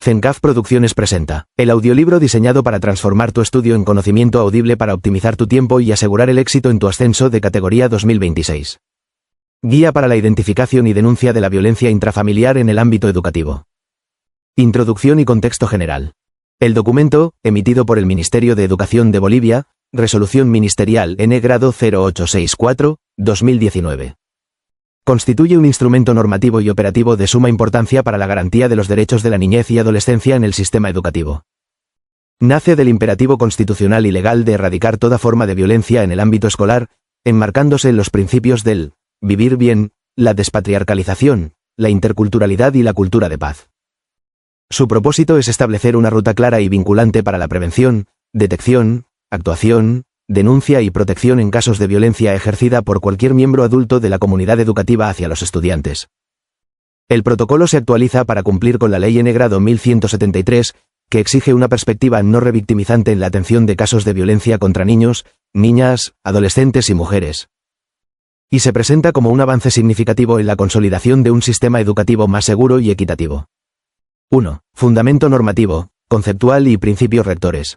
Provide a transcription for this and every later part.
Zencaf Producciones presenta el audiolibro diseñado para transformar tu estudio en conocimiento audible para optimizar tu tiempo y asegurar el éxito en tu ascenso de categoría 2026. Guía para la identificación y denuncia de la violencia intrafamiliar en el ámbito educativo. Introducción y contexto general. El documento, emitido por el Ministerio de Educación de Bolivia, Resolución Ministerial N grado 0864, 2019. Constituye un instrumento normativo y operativo de suma importancia para la garantía de los derechos de la niñez y adolescencia en el sistema educativo. Nace del imperativo constitucional y legal de erradicar toda forma de violencia en el ámbito escolar, enmarcándose en los principios del vivir bien, la despatriarcalización, la interculturalidad y la cultura de paz. Su propósito es establecer una ruta clara y vinculante para la prevención, detección, actuación, denuncia y protección en casos de violencia ejercida por cualquier miembro adulto de la comunidad educativa hacia los estudiantes. El protocolo se actualiza para cumplir con la Ley N grado 1173, que exige una perspectiva no revictimizante en la atención de casos de violencia contra niños, niñas, adolescentes y mujeres. Y se presenta como un avance significativo en la consolidación de un sistema educativo más seguro y equitativo. 1. Fundamento normativo, conceptual y principios rectores.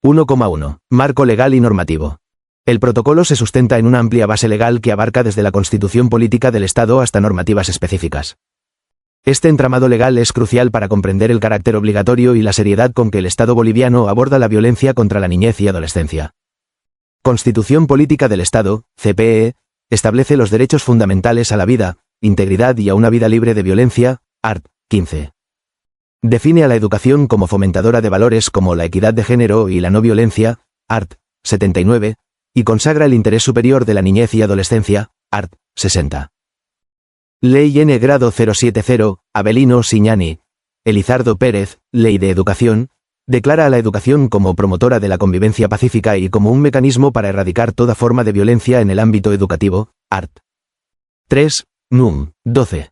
1,1. Marco legal y normativo. El protocolo se sustenta en una amplia base legal que abarca desde la Constitución Política del Estado hasta normativas específicas. Este entramado legal es crucial para comprender el carácter obligatorio y la seriedad con que el Estado boliviano aborda la violencia contra la niñez y adolescencia. Constitución Política del Estado, CPE, establece los derechos fundamentales a la vida, integridad y a una vida libre de violencia, art. 15. Define a la educación como fomentadora de valores como la equidad de género y la no violencia, art. 79, y consagra el interés superior de la niñez y adolescencia, art. 60. Ley N grado 070, Avelino Siñani, Elizardo Pérez, Ley de Educación, declara a la educación como promotora de la convivencia pacífica y como un mecanismo para erradicar toda forma de violencia en el ámbito educativo, art. 3, Num. 12.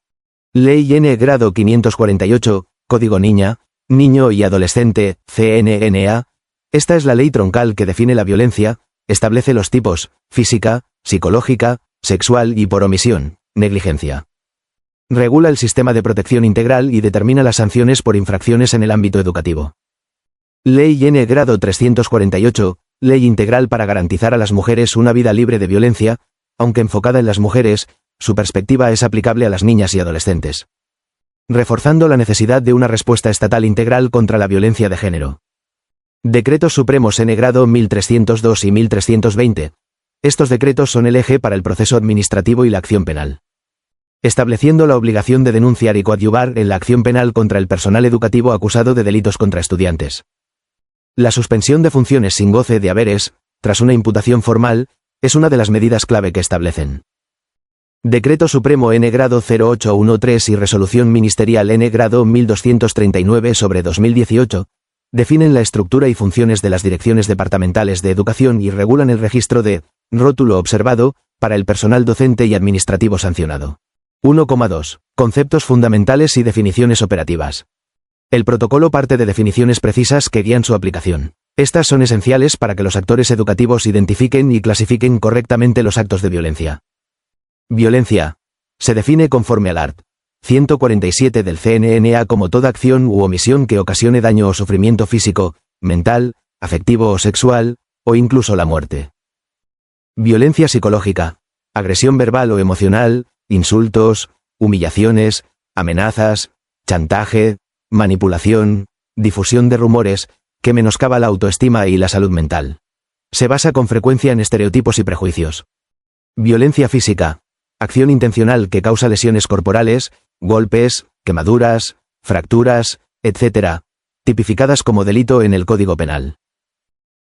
Ley N grado 548, Código Niña, Niño y Adolescente, CNNA. Esta es la ley troncal que define la violencia, establece los tipos, física, psicológica, sexual y por omisión, negligencia. Regula el sistema de protección integral y determina las sanciones por infracciones en el ámbito educativo. Ley N grado 348, Ley Integral para garantizar a las mujeres una vida libre de violencia, aunque enfocada en las mujeres, su perspectiva es aplicable a las niñas y adolescentes. Reforzando la necesidad de una respuesta estatal integral contra la violencia de género. Decretos Supremos N grado 1302 y 1320. Estos decretos son el eje para el proceso administrativo y la acción penal. Estableciendo la obligación de denunciar y coadyuvar en la acción penal contra el personal educativo acusado de delitos contra estudiantes. La suspensión de funciones sin goce de haberes, tras una imputación formal, es una de las medidas clave que establecen. Decreto Supremo N grado 0813 y Resolución Ministerial N grado 1239 sobre 2018, definen la estructura y funciones de las direcciones departamentales de educación y regulan el registro de rótulo observado para el personal docente y administrativo sancionado. 1,2. Conceptos fundamentales y definiciones operativas. El protocolo parte de definiciones precisas que guían su aplicación. Estas son esenciales para que los actores educativos identifiquen y clasifiquen correctamente los actos de violencia. Violencia. Se define conforme al art. 147 del CNNA como toda acción u omisión que ocasione daño o sufrimiento físico, mental, afectivo o sexual, o incluso la muerte. Violencia psicológica. Agresión verbal o emocional, insultos, humillaciones, amenazas, chantaje, manipulación, difusión de rumores, que menoscaba la autoestima y la salud mental. Se basa con frecuencia en estereotipos y prejuicios. Violencia física. Acción intencional que causa lesiones corporales, golpes, quemaduras, fracturas, etc., tipificadas como delito en el Código Penal.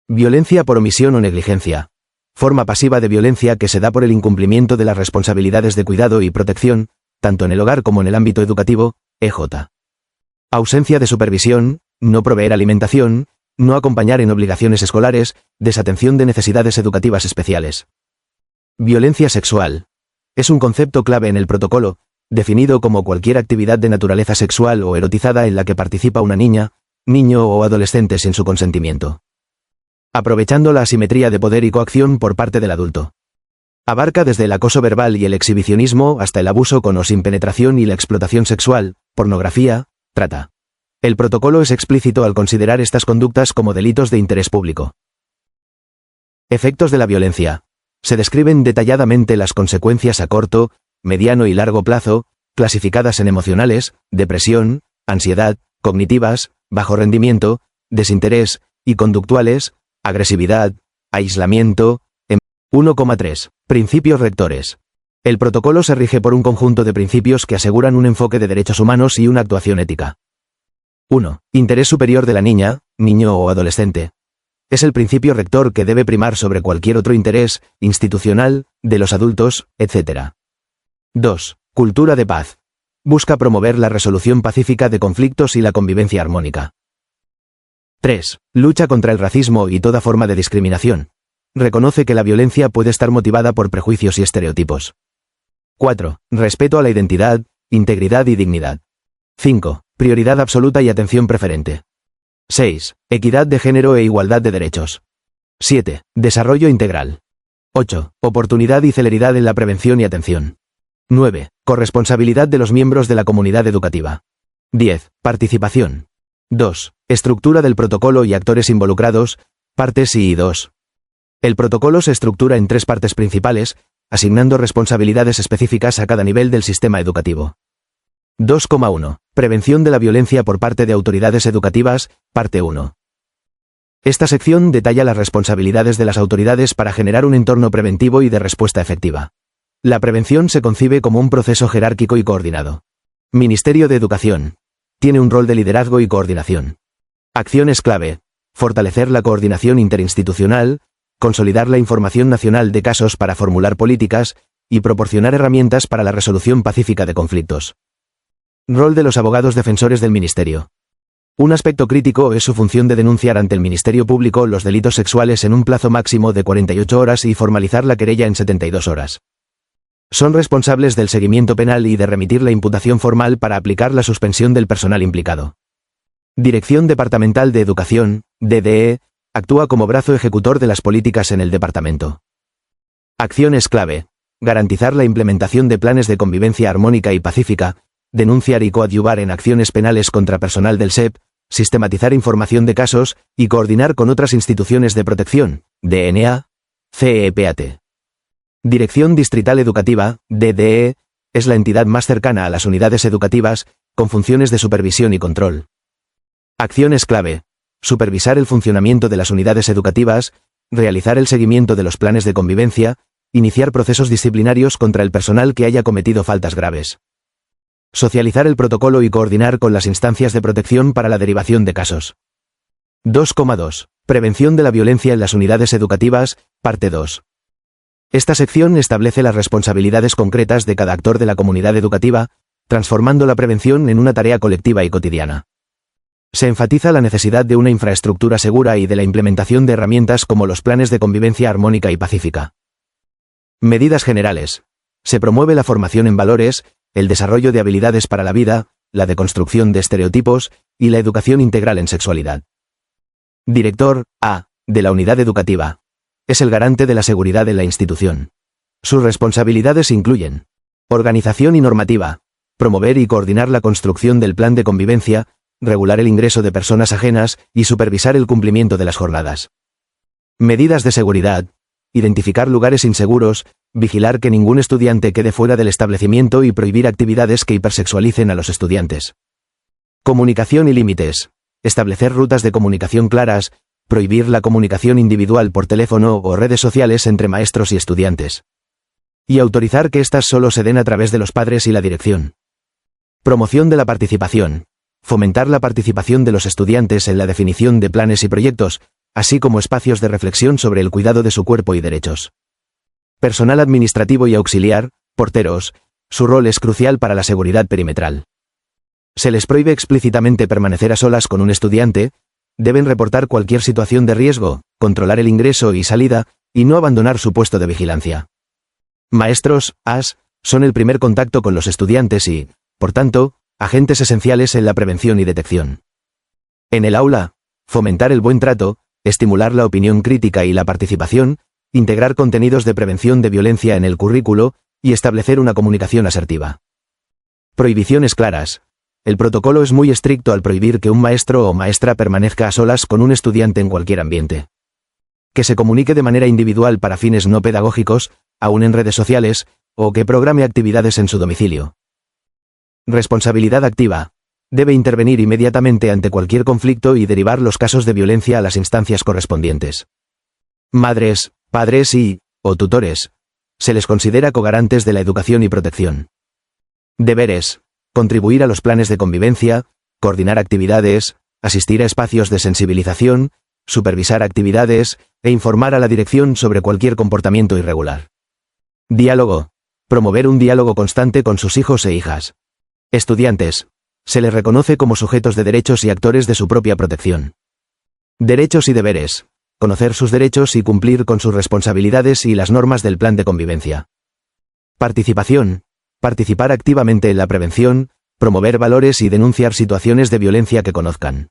Violencia por omisión o negligencia. Forma pasiva de violencia que se da por el incumplimiento de las responsabilidades de cuidado y protección, tanto en el hogar como en el ámbito educativo, EJ. Ausencia de supervisión, no proveer alimentación, no acompañar en obligaciones escolares, desatención de necesidades educativas especiales. Violencia sexual. Es un concepto clave en el protocolo, definido como cualquier actividad de naturaleza sexual o erotizada en la que participa una niña, niño o adolescente sin su consentimiento. Aprovechando la asimetría de poder y coacción por parte del adulto. Abarca desde el acoso verbal y el exhibicionismo hasta el abuso con o sin penetración y la explotación sexual, pornografía, trata. El protocolo es explícito al considerar estas conductas como delitos de interés público. Efectos de la violencia. Se describen detalladamente las consecuencias a corto, mediano y largo plazo, clasificadas en emocionales, depresión, ansiedad, cognitivas, bajo rendimiento, desinterés, y conductuales, agresividad, aislamiento. 1,3. Principios rectores. El protocolo se rige por un conjunto de principios que aseguran un enfoque de derechos humanos y una actuación ética. 1. Interés superior de la niña, niño o adolescente. Es el principio rector que debe primar sobre cualquier otro interés, institucional, de los adultos, etc. 2. Cultura de paz. Busca promover la resolución pacífica de conflictos y la convivencia armónica. 3. Lucha contra el racismo y toda forma de discriminación. Reconoce que la violencia puede estar motivada por prejuicios y estereotipos. 4. Respeto a la identidad, integridad y dignidad. 5. Prioridad absoluta y atención preferente. 6. Equidad de género e igualdad de derechos. 7. Desarrollo integral. 8. Oportunidad y celeridad en la prevención y atención. 9. Corresponsabilidad de los miembros de la comunidad educativa. 10. Participación. 2. Estructura del protocolo y actores involucrados, partes y 2. El protocolo se estructura en 3 partes principales, asignando responsabilidades específicas a cada nivel del sistema educativo. 2,1. Prevención de la violencia por parte de autoridades educativas, parte 1. Esta sección detalla las responsabilidades de las autoridades para generar un entorno preventivo y de respuesta efectiva. La prevención se concibe como un proceso jerárquico y coordinado. Ministerio de Educación. Tiene un rol de liderazgo y coordinación. Acciones clave. Fortalecer la coordinación interinstitucional, consolidar la información nacional de casos para formular políticas, y proporcionar herramientas para la resolución pacífica de conflictos. Rol de los abogados defensores del Ministerio. Un aspecto crítico es su función de denunciar ante el Ministerio Público los delitos sexuales en un plazo máximo de 48 horas y formalizar la querella en 72 horas. Son responsables del seguimiento penal y de remitir la imputación formal para aplicar la suspensión del personal implicado. Dirección Departamental de Educación, DDE, actúa como brazo ejecutor de las políticas en el departamento. Acciones clave. Garantizar la implementación de planes de convivencia armónica y pacífica, denunciar y coadyuvar en acciones penales contra personal del SEP, sistematizar información de casos y coordinar con otras instituciones de protección, DNA, CEPAT. Dirección Distrital Educativa, DDE, es la entidad más cercana a las unidades educativas, con funciones de supervisión y control. Acciones clave. Supervisar el funcionamiento de las unidades educativas, realizar el seguimiento de los planes de convivencia, iniciar procesos disciplinarios contra el personal que haya cometido faltas graves. Socializar el protocolo y coordinar con las instancias de protección para la derivación de casos. 2,2. Prevención de la violencia en las unidades educativas, parte 2. Esta sección establece las responsabilidades concretas de cada actor de la comunidad educativa, transformando la prevención en una tarea colectiva y cotidiana. Se enfatiza la necesidad de una infraestructura segura y de la implementación de herramientas como los planes de convivencia armónica y pacífica. Medidas generales. Se promueve la formación en valores, el desarrollo de habilidades para la vida, la deconstrucción de estereotipos y la educación integral en sexualidad. Director, A, de la unidad educativa. Es el garante de la seguridad en la institución. Sus responsabilidades incluyen: organización y normativa, promover y coordinar la construcción del plan de convivencia, regular el ingreso de personas ajenas y supervisar el cumplimiento de las jornadas. Medidas de seguridad, identificar lugares inseguros, vigilar que ningún estudiante quede fuera del establecimiento y prohibir actividades que hipersexualicen a los estudiantes. Comunicación y límites, establecer rutas de comunicación claras, prohibir la comunicación individual por teléfono o redes sociales entre maestros y estudiantes. Y autorizar que éstas solo se den a través de los padres y la dirección. Promoción de la participación, fomentar la participación de los estudiantes en la definición de planes y proyectos, así como espacios de reflexión sobre el cuidado de su cuerpo y derechos. Personal administrativo y auxiliar, porteros, su rol es crucial para la seguridad perimetral. Se les prohíbe explícitamente permanecer a solas con un estudiante, deben reportar cualquier situación de riesgo, controlar el ingreso y salida, y no abandonar su puesto de vigilancia. Maestros, AS, son el primer contacto con los estudiantes y, por tanto, agentes esenciales en la prevención y detección. En el aula, fomentar el buen trato, estimular la opinión crítica y la participación, integrar contenidos de prevención de violencia en el currículo, y establecer una comunicación asertiva. Prohibiciones claras. el protocolo es muy estricto al prohibir que un maestro o maestra permanezca a solas con un estudiante en cualquier ambiente. Que se comunique de manera individual para fines no pedagógicos, aún en redes sociales, o que programe actividades en su domicilio. Responsabilidad activa. Debe intervenir inmediatamente ante cualquier conflicto y derivar los casos de violencia a las instancias correspondientes. Madres, padres o tutores. Se les considera cogarantes de la educación y protección. Deberes. Contribuir a los planes de convivencia, coordinar actividades, asistir a espacios de sensibilización, supervisar actividades e informar a la dirección sobre cualquier comportamiento irregular. Diálogo. Promover un diálogo constante con sus hijos e hijas. Estudiantes. Se les reconoce como sujetos de derechos y actores de su propia protección. Derechos y deberes. Conocer sus derechos y cumplir con sus responsabilidades y las normas del plan de convivencia. Participación. Participar activamente en la prevención, promover valores y denunciar situaciones de violencia que conozcan.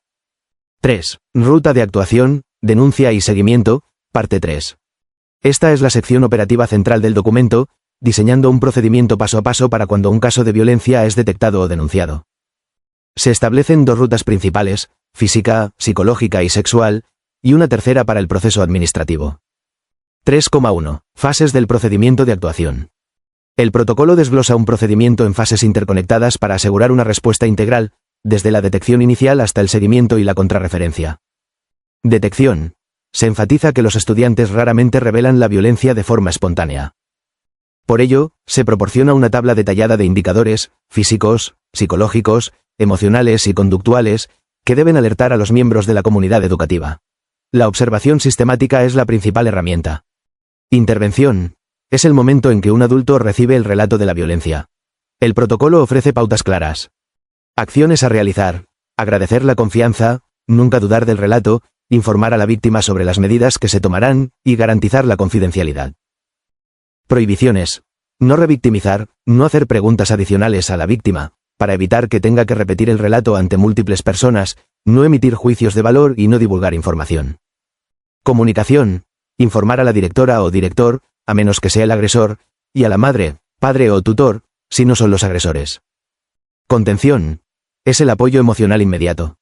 3. Ruta de actuación, denuncia y seguimiento, parte 3. Esta es la sección operativa central del documento, diseñando un procedimiento paso a paso para cuando un caso de violencia es detectado o denunciado. Se establecen 2 rutas principales, física, psicológica y sexual, y una tercera para el proceso administrativo. 3,1. Fases del procedimiento de actuación. El protocolo desglosa un procedimiento en fases interconectadas para asegurar una respuesta integral, desde la detección inicial hasta el seguimiento y la contrarreferencia. Detección. Se enfatiza que los estudiantes raramente revelan la violencia de forma espontánea. Por ello, se proporciona una tabla detallada de indicadores, físicos, psicológicos, emocionales y conductuales, que deben alertar a los miembros de la comunidad educativa. La observación sistemática es la principal herramienta. Intervención. Es el momento en que un adulto recibe el relato de la violencia. El protocolo ofrece pautas claras. Acciones a realizar. Agradecer la confianza, nunca dudar del relato, informar a la víctima sobre las medidas que se tomarán, y garantizar la confidencialidad. Prohibiciones. No revictimizar, no hacer preguntas adicionales a la víctima, para evitar que tenga que repetir el relato ante múltiples personas, no emitir juicios de valor y no divulgar información. Comunicación. Informar a la directora o director, a menos que sea el agresor, y a la madre, padre o tutor, si no son los agresores. Contención. Es el apoyo emocional inmediato.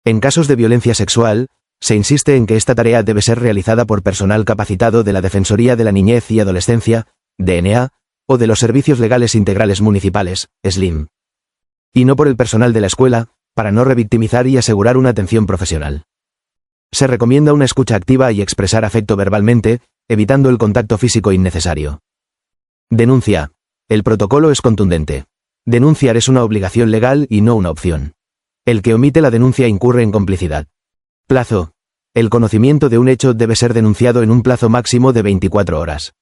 En casos de violencia sexual, se insiste en que esta tarea debe ser realizada por personal capacitado de la Defensoría de la Niñez y Adolescencia, DNA, o de los Servicios Legales Integrales Municipales, SLIM. Y no por el personal de la escuela, para no revictimizar y asegurar una atención profesional. Se recomienda una escucha activa y expresar afecto verbalmente, evitando el contacto físico innecesario. Denuncia. El protocolo es contundente. Denunciar es una obligación legal y no una opción. El que omite la denuncia incurre en complicidad. Plazo. El conocimiento de un hecho debe ser denunciado en un plazo máximo de 24 horas.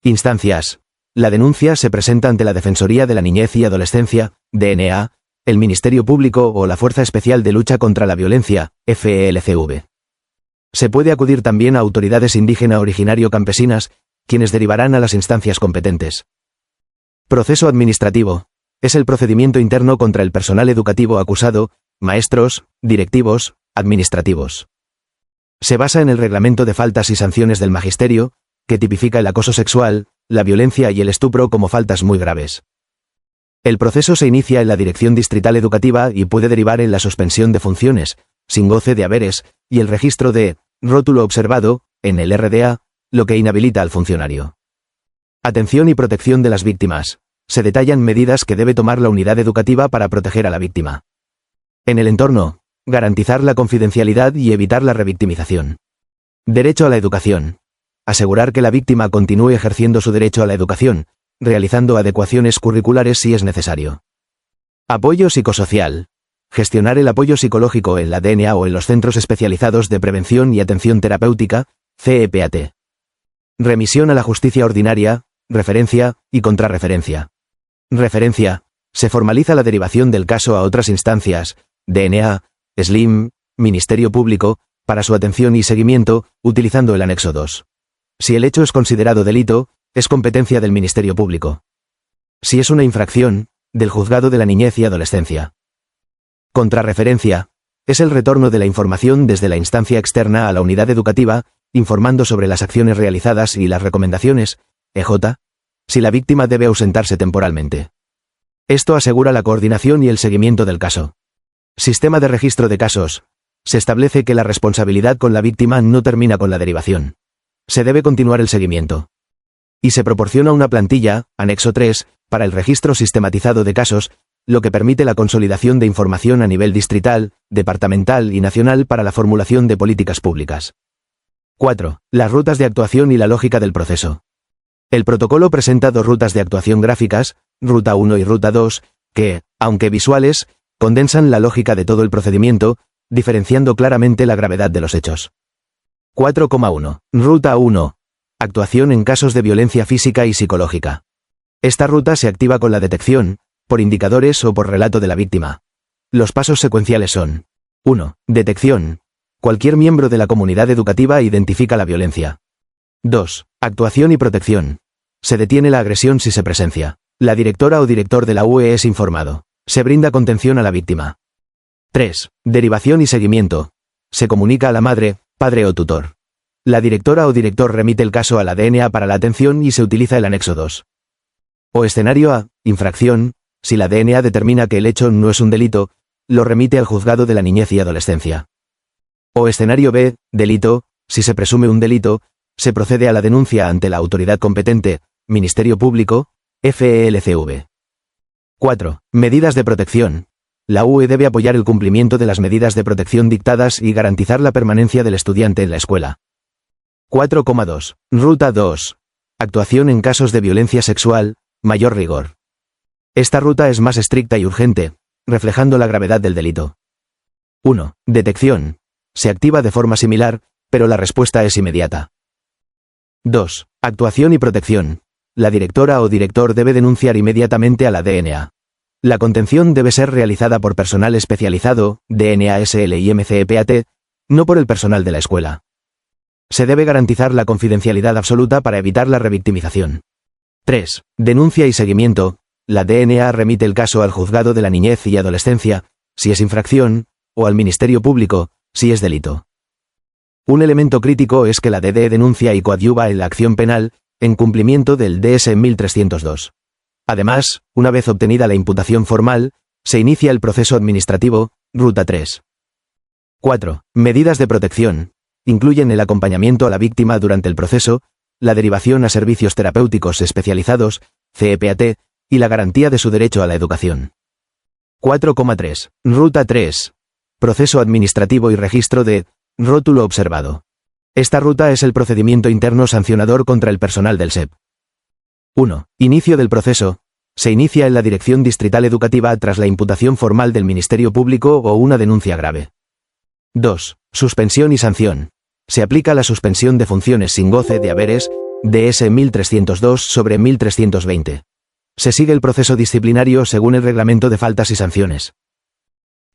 Instancias. La denuncia se presenta ante la Defensoría de la Niñez y Adolescencia, DNA, el Ministerio Público o la Fuerza Especial de Lucha contra la Violencia, FELCV. Se puede acudir también a autoridades indígena originario campesinas, quienes derivarán a las instancias competentes. Proceso administrativo. Es el procedimiento interno contra el personal educativo acusado, maestros, directivos, administrativos. Se basa en el Reglamento de Faltas y Sanciones del Magisterio, que tipifica el acoso sexual, la violencia y el estupro como faltas muy graves. El proceso se inicia en la Dirección Distrital Educativa y puede derivar en la suspensión de funciones, sin goce de haberes, y el registro de rótulo observado, en el RDA, lo que inhabilita al funcionario. Atención y protección de las víctimas. Se detallan medidas que debe tomar la unidad educativa para proteger a la víctima. En el entorno, garantizar la confidencialidad y evitar la revictimización. Derecho a la educación. Asegurar que la víctima continúe ejerciendo su derecho a la educación, realizando adecuaciones curriculares si es necesario. Apoyo psicosocial. Gestionar el apoyo psicológico en la DNA o en los Centros Especializados de Prevención y Atención Terapéutica, CEPAT. Remisión a la justicia ordinaria, referencia y contrarreferencia. Referencia. Se formaliza la derivación del caso a otras instancias, DNA, SLIM, Ministerio Público, para su atención y seguimiento, utilizando el anexo 2. Si el hecho es considerado delito, es competencia del Ministerio Público. Si es una infracción, del Juzgado de la Niñez y Adolescencia. Contrarreferencia. Es el retorno de la información desde la instancia externa a la unidad educativa, informando sobre las acciones realizadas y las recomendaciones, EJ, si la víctima debe ausentarse temporalmente. Esto asegura la coordinación y el seguimiento del caso. Sistema de registro de casos. Se establece que la responsabilidad con la víctima no termina con la derivación. Se debe continuar el seguimiento. Y se proporciona una plantilla, anexo 3, para el registro sistematizado de casos, lo que permite la consolidación de información a nivel distrital, departamental y nacional para la formulación de políticas públicas. 4. Las rutas de actuación y la lógica del proceso. El protocolo presenta dos rutas de actuación gráficas, Ruta 1 y Ruta 2, que, aunque visuales, condensan la lógica de todo el procedimiento, diferenciando claramente la gravedad de los hechos. 4,1. Ruta 1. Actuación en casos de violencia física y psicológica. Esta ruta se activa con la detección, por indicadores o por relato de la víctima. Los pasos secuenciales son: 1. Detección. Cualquier miembro de la comunidad educativa identifica la violencia. 2. Actuación y protección. Se detiene la agresión si se presencia. La directora o director de la UE es informado. Se brinda contención a la víctima. 3. Derivación y seguimiento. Se comunica a la madre, padre o tutor. La directora o director remite el caso a la DNA para la atención y se utiliza el anexo 2. O escenario A, infracción. Si la DNA determina que el hecho no es un delito, lo remite al juzgado de la niñez y adolescencia. O escenario B, delito. Si se presume un delito, se procede a la denuncia ante la autoridad competente, Ministerio Público, FELCV. 4. Medidas de protección. La UE debe apoyar el cumplimiento de las medidas de protección dictadas y garantizar la permanencia del estudiante en la escuela. 4,2. Ruta 2. Actuación en casos de violencia sexual, mayor rigor. Esta ruta es más estricta y urgente, reflejando la gravedad del delito. 1. Detección. Se activa de forma similar, pero la respuesta es inmediata. 2. Actuación y protección. La directora o director debe denunciar inmediatamente a la DNA. La contención debe ser realizada por personal especializado, DNA-SL y MCEPAT, no por el personal de la escuela. Se debe garantizar la confidencialidad absoluta para evitar la revictimización. 3. Denuncia y seguimiento. La DNA remite el caso al juzgado de la niñez y adolescencia, si es infracción, o al Ministerio Público, si es delito. Un elemento crítico es que la DD denuncia y coadyuva en la acción penal, en cumplimiento del DS 1302. Además, una vez obtenida la imputación formal, se inicia el proceso administrativo, Ruta 3. 4. Medidas de protección. Incluyen el acompañamiento a la víctima durante el proceso, la derivación a servicios terapéuticos especializados, CEPAT, y la garantía de su derecho a la educación. 4,3. Ruta 3. Proceso administrativo y registro de rótulo observado. Esta ruta es el procedimiento interno sancionador contra el personal del SEP. 1. Inicio del proceso. Se inicia en la Dirección Distrital Educativa tras la imputación formal del Ministerio Público o una denuncia grave. 2. Suspensión y sanción. Se aplica la suspensión de funciones sin goce de haberes, DS 1302 sobre 1320. Se sigue el proceso disciplinario según el reglamento de faltas y sanciones.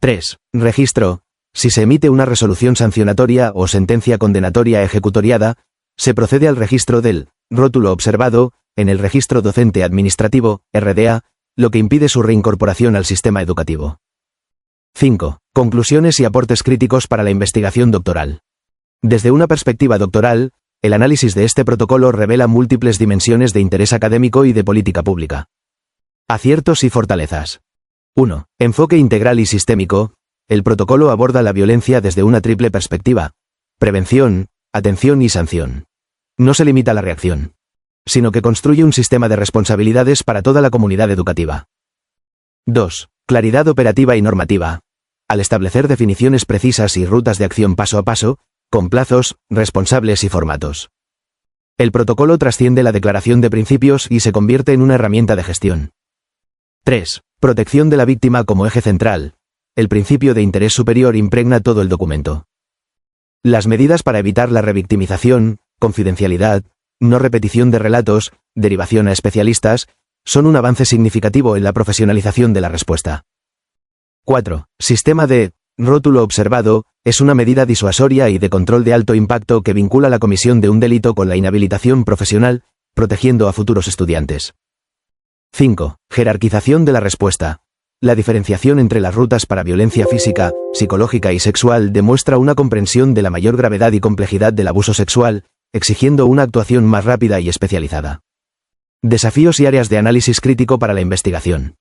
3. Registro. Si se emite una resolución sancionatoria o sentencia condenatoria ejecutoriada, se procede al registro del rótulo observado, en el Registro Docente Administrativo, RDA, lo que impide su reincorporación al sistema educativo. 5. Conclusiones y aportes críticos para la investigación doctoral. Desde una perspectiva doctoral, el análisis de este protocolo revela múltiples dimensiones de interés académico y de política pública. Aciertos y fortalezas. 1. Enfoque integral y sistémico. El protocolo aborda la violencia desde una triple perspectiva: prevención, atención y sanción. No se limita a la reacción, sino que construye un sistema de responsabilidades para toda la comunidad educativa. 2. Claridad operativa y normativa. Al establecer definiciones precisas y rutas de acción paso a paso, con plazos, responsables y formatos. El protocolo trasciende la declaración de principios y se convierte en una herramienta de gestión. 3. Protección de la víctima como eje central. El principio de interés superior impregna todo el documento. Las medidas para evitar la revictimización, confidencialidad, no repetición de relatos, derivación a especialistas, son un avance significativo en la profesionalización de la respuesta. 4. Sistema de rótulo observado es una medida disuasoria y de control de alto impacto que vincula la comisión de un delito con la inhabilitación profesional, protegiendo a futuros estudiantes. 5. Jerarquización de la respuesta. La diferenciación entre las rutas para violencia física, psicológica y sexual demuestra una comprensión de la mayor gravedad y complejidad del abuso sexual, exigiendo una actuación más rápida y especializada. Desafíos y áreas de análisis crítico para la investigación.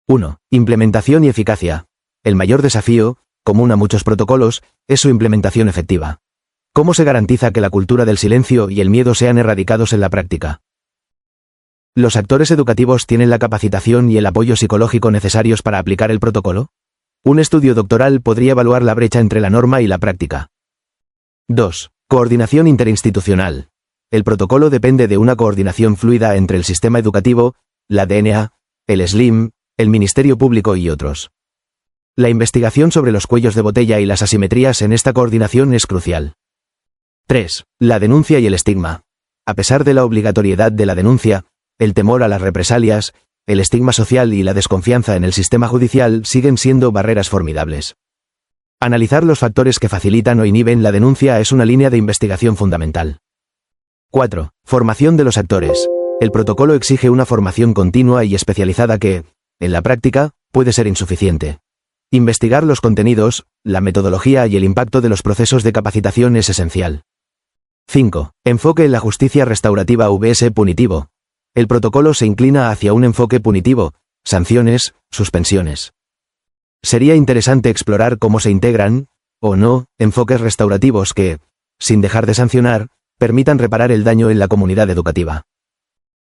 1. Implementación y eficacia. El mayor desafío, común a muchos protocolos, es su implementación efectiva. ¿Cómo se garantiza que la cultura del silencio y el miedo sean erradicados en la práctica? ¿Los actores educativos tienen la capacitación y el apoyo psicológico necesarios para aplicar el protocolo? Un estudio doctoral podría evaluar la brecha entre la norma y la práctica. 2. Coordinación interinstitucional. El protocolo depende de una coordinación fluida entre el sistema educativo, la DNA, el SLIM, el Ministerio Público y otros. La investigación sobre los cuellos de botella y las asimetrías en esta coordinación es crucial. 3. La denuncia y el estigma. A pesar de la obligatoriedad de la denuncia, el temor a las represalias, el estigma social y la desconfianza en el sistema judicial siguen siendo barreras formidables. Analizar los factores que facilitan o inhiben la denuncia es una línea de investigación fundamental. 4. Formación de los actores. El protocolo exige una formación continua y especializada que, en la práctica, puede ser insuficiente. Investigar los contenidos, la metodología y el impacto de los procesos de capacitación es esencial. 5. Enfoque en la justicia restaurativa vs punitivo. El protocolo se inclina hacia un enfoque punitivo, sanciones, suspensiones. Sería interesante explorar cómo se integran, o no, enfoques restaurativos que, sin dejar de sancionar, permitan reparar el daño en la comunidad educativa.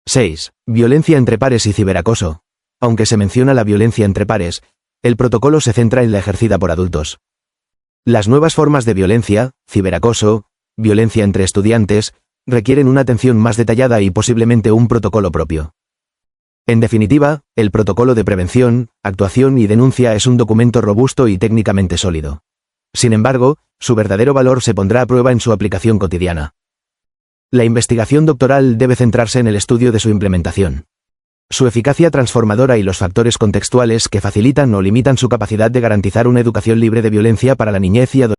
6. Violencia entre pares y ciberacoso. Aunque se menciona la violencia entre pares, el protocolo se centra en la ejercida por adultos. Las nuevas formas de violencia, ciberacoso, violencia entre estudiantes, requieren una atención más detallada y posiblemente un protocolo propio. En definitiva, el protocolo de prevención, actuación y denuncia es un documento robusto y técnicamente sólido. Sin embargo, su verdadero valor se pondrá a prueba en su aplicación cotidiana. La investigación doctoral debe centrarse en el estudio de su implementación. Su eficacia transformadora y los factores contextuales que facilitan o limitan su capacidad de garantizar una educación libre de violencia para la niñez y adolescencia.